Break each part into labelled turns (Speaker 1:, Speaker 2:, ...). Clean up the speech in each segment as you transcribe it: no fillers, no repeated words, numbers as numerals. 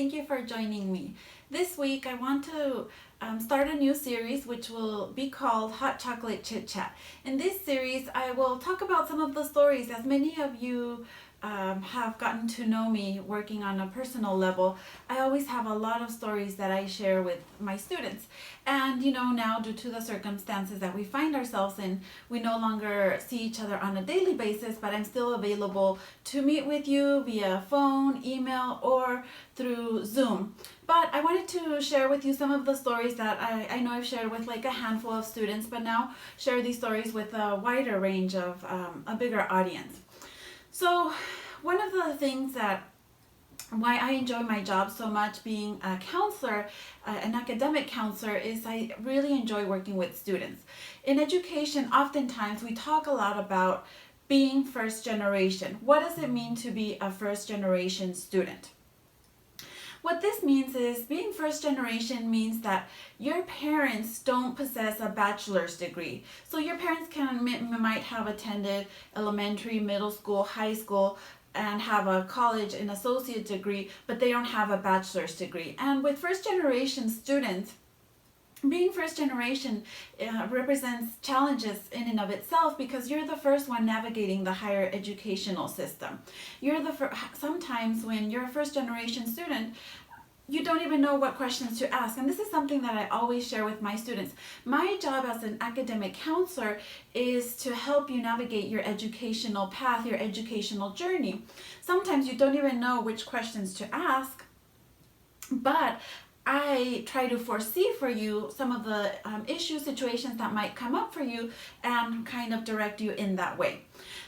Speaker 1: thank you for joining me. This week I want to start a new series which will be called Hot Chocolate Chit Chat. In this series I will talk about some of the stories, as many of you have gotten to know me working on a personal level. I always have a lot of stories that I share with my students, and now due to the circumstances that we find ourselves in, we no longer see each other on a daily basis, but I'm still available to meet with you via phone, email, or through Zoom. But I wanted to share with you some of the stories that I know I've shared with like a handful of students, but now share these stories with a wider range of a bigger audience. So one of the things that why I enjoy my job so much, being a counselor, an academic counselor, is I really enjoy working with students. In education, oftentimes we talk a lot about being first generation. What does it mean to be a first generation student? What this means is being first generation means that your parents don't possess a bachelor's degree. So your parents might have attended elementary, middle school, high school, and have a college and associate degree, but they don't have a bachelor's degree. And with first generation students, being first generation represents challenges in and of itself, because you're the first one navigating the higher educational system. Sometimes when you're a first generation student, you don't even know what questions to ask. And this is something that I always share with my students. My job as an academic counselor is to help you navigate your educational path, your educational journey. Sometimes you don't even know which questions to ask, but I try to foresee for you some of the issues, situations that might come up for you, and kind of direct you in that way.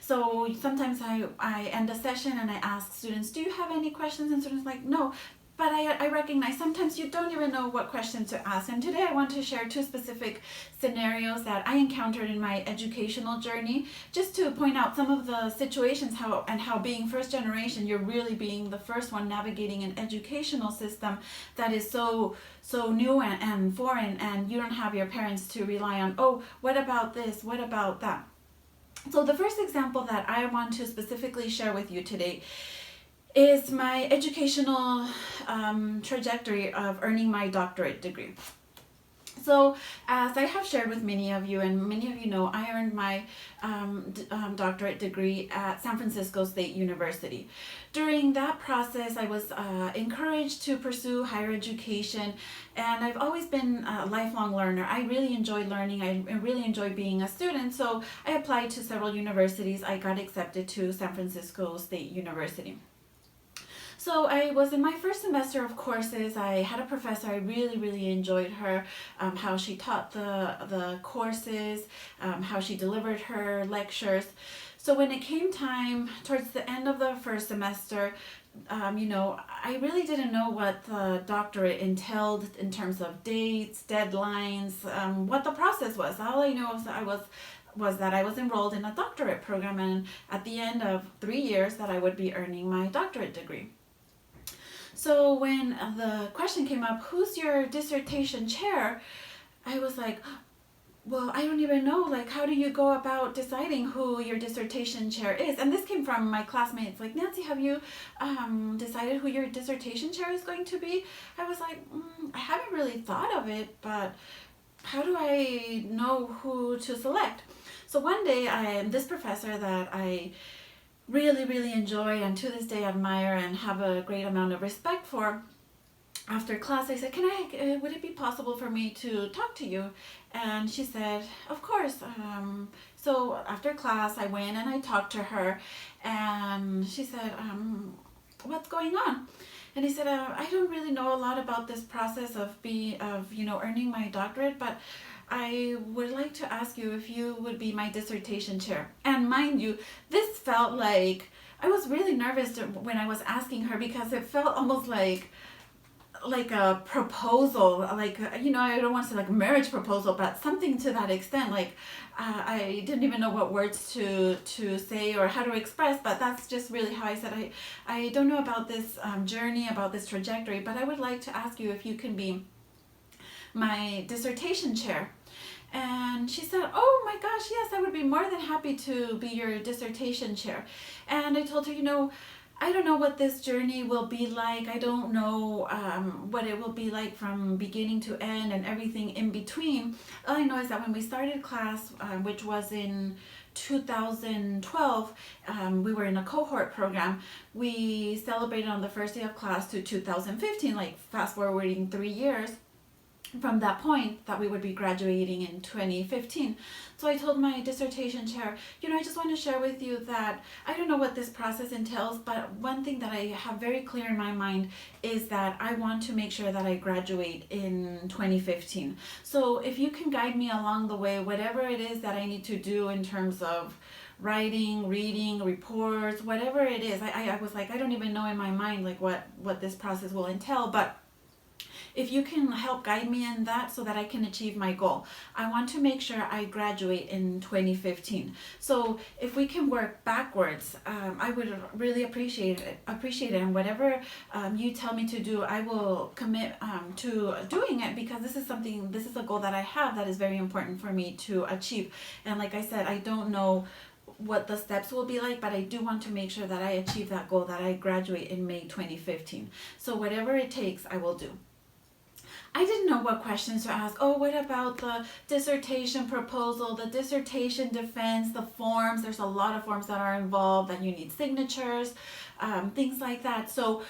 Speaker 1: So sometimes I end a session and I ask students, do you have any questions? And students are like, no. But I recognize sometimes you don't even know what question to ask. And today I want to share two specific scenarios that I encountered in my educational journey, just to point out some of the situations how being first generation, you're really being the first one navigating an educational system that is so new and foreign, and you don't have your parents to rely on. Oh, what about this? What about that? So the first example that I want to specifically share with you today is my educational trajectory of earning my doctorate degree. So as I have shared with many of you, and many of you know, I earned my doctorate degree at San Francisco State University. During that process, I was encouraged to pursue higher education, and I've always been a lifelong learner. I really enjoy learning. I really enjoy being a student. So I applied to several universities. I got accepted to San Francisco State University. So I was in my first semester of courses. I had a professor, I really enjoyed her, how she taught the courses, how she delivered her lectures. So when it came time towards the end of the first semester, I really didn't know what the doctorate entailed in terms of dates, deadlines, what the process was. All I know was that I was enrolled in a doctorate program, and at the end of 3 years that I would be earning my doctorate degree. So when the question came up, who's your dissertation chair? I was like, well, I don't even know. Like, how do you go about deciding who your dissertation chair is? And this came from my classmates. Like, Nancy, have you decided who your dissertation chair is going to be? I was like, I haven't really thought of it, but how do I know who to select? So one day, this professor that I really enjoy and to this day admire and have a great amount of respect for, after class I said, would it be possible for me to talk to you? And she said, of course. So after class I went and I talked to her, and she said, what's going on? And I said, I don't really know a lot about this process of earning my doctorate, but I would like to ask you if you would be my dissertation chair. And mind you, this felt like, I was really nervous when I was asking her, because it felt almost like a proposal, like, I don't want to say like a marriage proposal, but something to that extent. Like, I didn't even know what words to say or how to express, but that's just really how I said, I don't know about this journey, about this trajectory, but I would like to ask you if you can be my dissertation chair. And she said, oh my gosh, yes, I would be more than happy to be your dissertation chair. And I told her, I don't know what this journey will be like. I don't know what it will be like from beginning to end and everything in between. All I know is that when we started class, which was in 2012, we were in a cohort program. We celebrated on the first day of class to 2015, like fast forwarding 3 years from that point that we would be graduating in 2015. So I told my dissertation chair, I just want to share with you that I don't know what this process entails, but one thing that I have very clear in my mind is that I want to make sure that I graduate in 2015. So if you can guide me along the way, whatever it is that I need to do in terms of writing, reading, reports, whatever it is, I was like, I don't even know in my mind like what this process will entail, but if you can help guide me in that so that I can achieve my goal. I want to make sure I graduate in 2015. So if we can work backwards, I would really appreciate it. And whatever you tell me to do, I will commit to doing it, because this is a goal that I have that is very important for me to achieve. And like I said, I don't know what the steps will be like, but I do want to make sure that I achieve that goal, that I graduate in May 2015. So whatever it takes, I will do. I didn't know what questions to ask. Oh, what about the dissertation proposal, the dissertation defense, the forms? There's a lot of forms that are involved that you need signatures, things like that. So,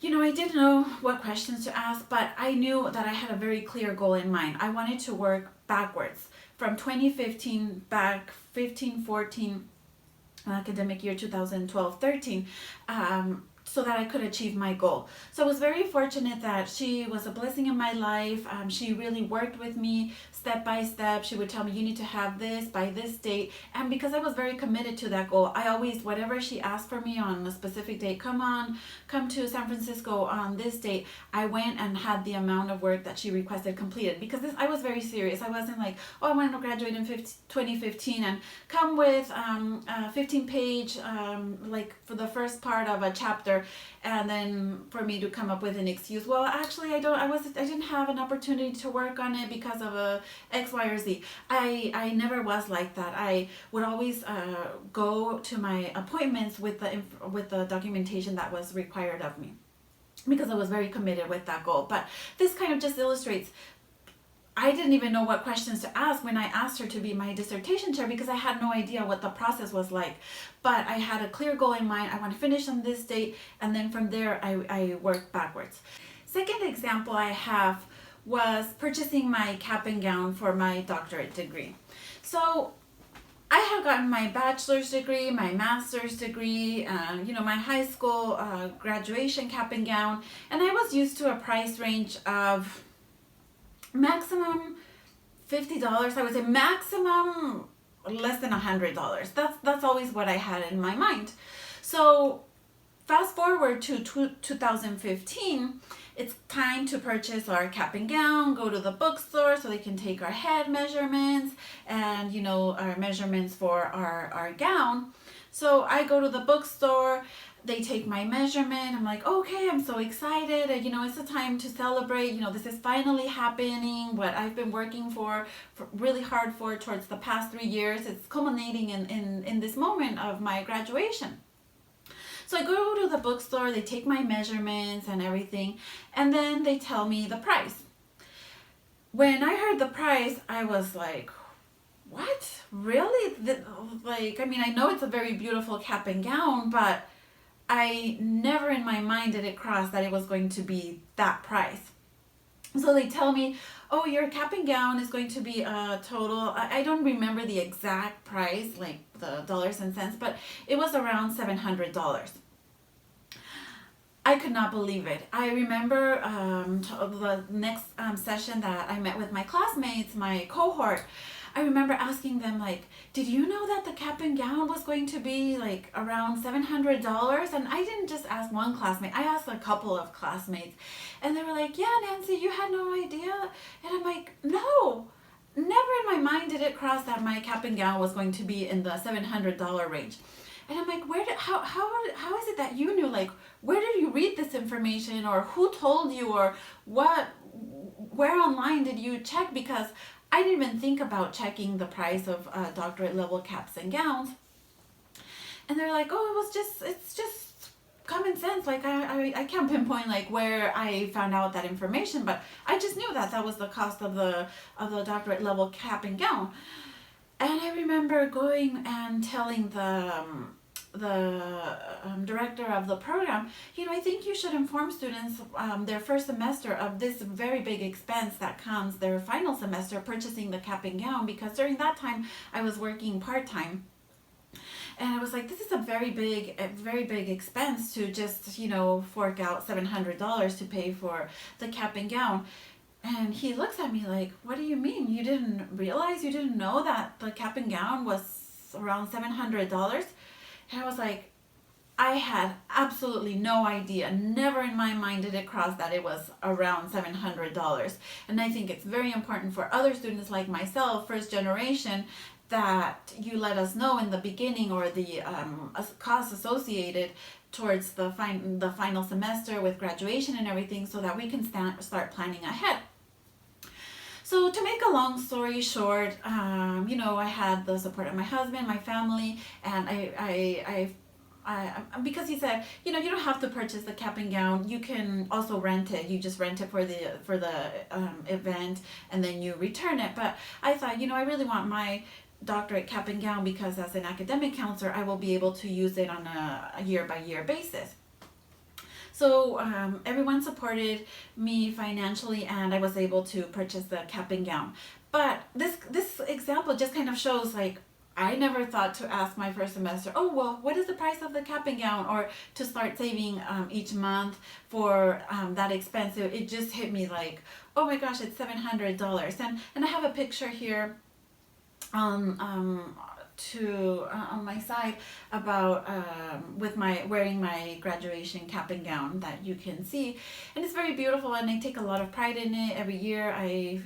Speaker 1: I didn't know what questions to ask, but I knew that I had a very clear goal in mind. I wanted to work backwards from 2015 back 14 academic year 2012-13, so that I could achieve my goal. So I was very fortunate that she was a blessing in my life. She really worked with me step by step. She would tell me, you need to have this by this date. And because I was very committed to that goal, I always, whatever she asked for me on a specific date, come to San Francisco on this date, I went and had the amount of work that she requested completed. Because I was very serious. I wasn't like, oh, I want to graduate in 2015 and come with a 15-page, like for the first part of a chapter, and then for me to come up with an excuse. Well, actually, I didn't have an opportunity to work on it because of a X, Y, or Z. I never was like that. I would always go to my appointments with the documentation that was required of me, because I was very committed with that goal. But this kind of just illustrates, I didn't even know what questions to ask when I asked her to be my dissertation chair, because I had no idea what the process was like. But I had a clear goal in mind. I want to finish on this date, and then from there I worked backwards. Second example I have was purchasing my cap and gown for my doctorate degree. So I had gotten my bachelor's degree, my master's degree, my high school graduation cap and gown, and I was used to a price range of maximum $50. I would say maximum less than $100. That's always what I had in my mind. So fast forward to 2015, it's time to purchase our cap and gown, go to the bookstore so they can take our head measurements and our measurements for our gown. So I go to the bookstore, they take my measurement. I'm like, okay, I'm so excited. It's a time to celebrate. This is finally happening. What I've been working for really hard for towards the past 3 years. It's culminating in this moment of my graduation. So I go to the bookstore, they take my measurements and everything, and then they tell me the price. When I heard the price, I was like, what? Really? I know it's a very beautiful cap and gown, but I never in my mind did it cross that it was going to be that price. So they tell me, oh, your cap and gown is going to be a total, I don't remember the exact price, like the dollars and cents, but it was around $700. I could not believe it. I remember the next session that I met with my classmates, my cohort, I remember asking them, like, did you know that the cap and gown was going to be like around $700? And I didn't just ask one classmate, I asked a couple of classmates, and they were like, yeah, Nancy, you had no idea? And I'm like, no, never in my mind did it cross that my cap and gown was going to be in the $700 range. And I'm like, how is it that you knew? Like, where did you read this information, or who told you, or where online did you check? Because I didn't even think about checking the price of doctorate level caps and gowns. And they're like, oh, it's just common sense. Like I can't pinpoint like where I found out that information, but I just knew that that was the cost of the doctorate level cap and gown. And I remember going and telling the director of the program, I think you should inform students their first semester of this very big expense that comes their final semester purchasing the cap and gown, because during that time I was working part-time. And I was like, this is a very big expense to just, fork out $700 to pay for the cap and gown. And he looks at me like, what do you mean? You didn't know that the cap and gown was around $700? And I was like, I had absolutely no idea. Never in my mind did it cross that it was around $700. And I think it's very important for other students like myself, first generation, that you let us know in the beginning, or the costs associated towards the final semester with graduation and everything, so that we can start planning ahead. So to make a long story short, I had the support of my husband, my family, and I because he said, you don't have to purchase the cap and gown. You can also rent it. You just rent it for the event, and then you return it. But I thought, I really want my doctorate cap and gown, because as an academic counselor, I will be able to use it on a year-by-year basis. So everyone supported me financially, and I was able to purchase the cap and gown. But this example just kind of shows, like, I never thought to ask my first semester, oh, well, what is the price of the cap and gown? Or to start saving each month for that expense. It just hit me like, oh my gosh, it's $700. And I have a picture here on my side about with my wearing my graduation cap and gown that you can see, and it's very beautiful, and I take a lot of pride in it. Every year I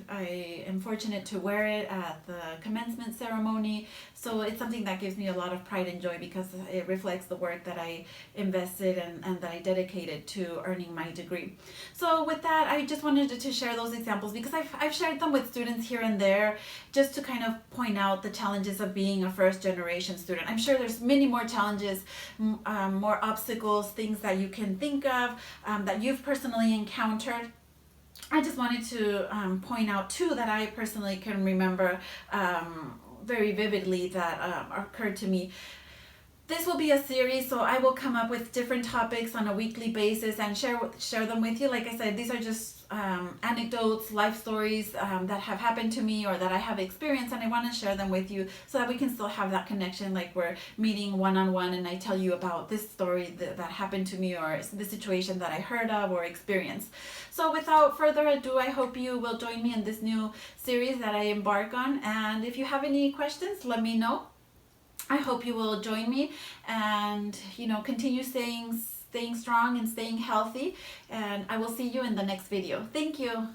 Speaker 1: am fortunate to wear it at the commencement ceremony, so it's something that gives me a lot of pride and joy, because it reflects the work that I invested and that I dedicated to earning my degree. So with that, I just wanted to share those examples, because I've shared them with students here and there, just to kind of point out the challenges of being a first generation student. I'm sure there's many more challenges, more obstacles, things that you can think of, that you've personally encountered. I just wanted to point out two that I personally can remember very vividly that occurred to me. This will be a series, so I will come up with different topics on a weekly basis and share them with you. Like I said, these are just anecdotes, life stories that have happened to me or that I have experienced, and I want to share them with you so that we can still have that connection, like we're meeting one-on-one and I tell you about this story that happened to me, or the situation that I heard of or experienced. So without further ado, I hope you will join me in this new series that I embark on, and if you have any questions, let me know. I hope you will join me and, continue staying strong and staying healthy. And I will see you in the next video. Thank you.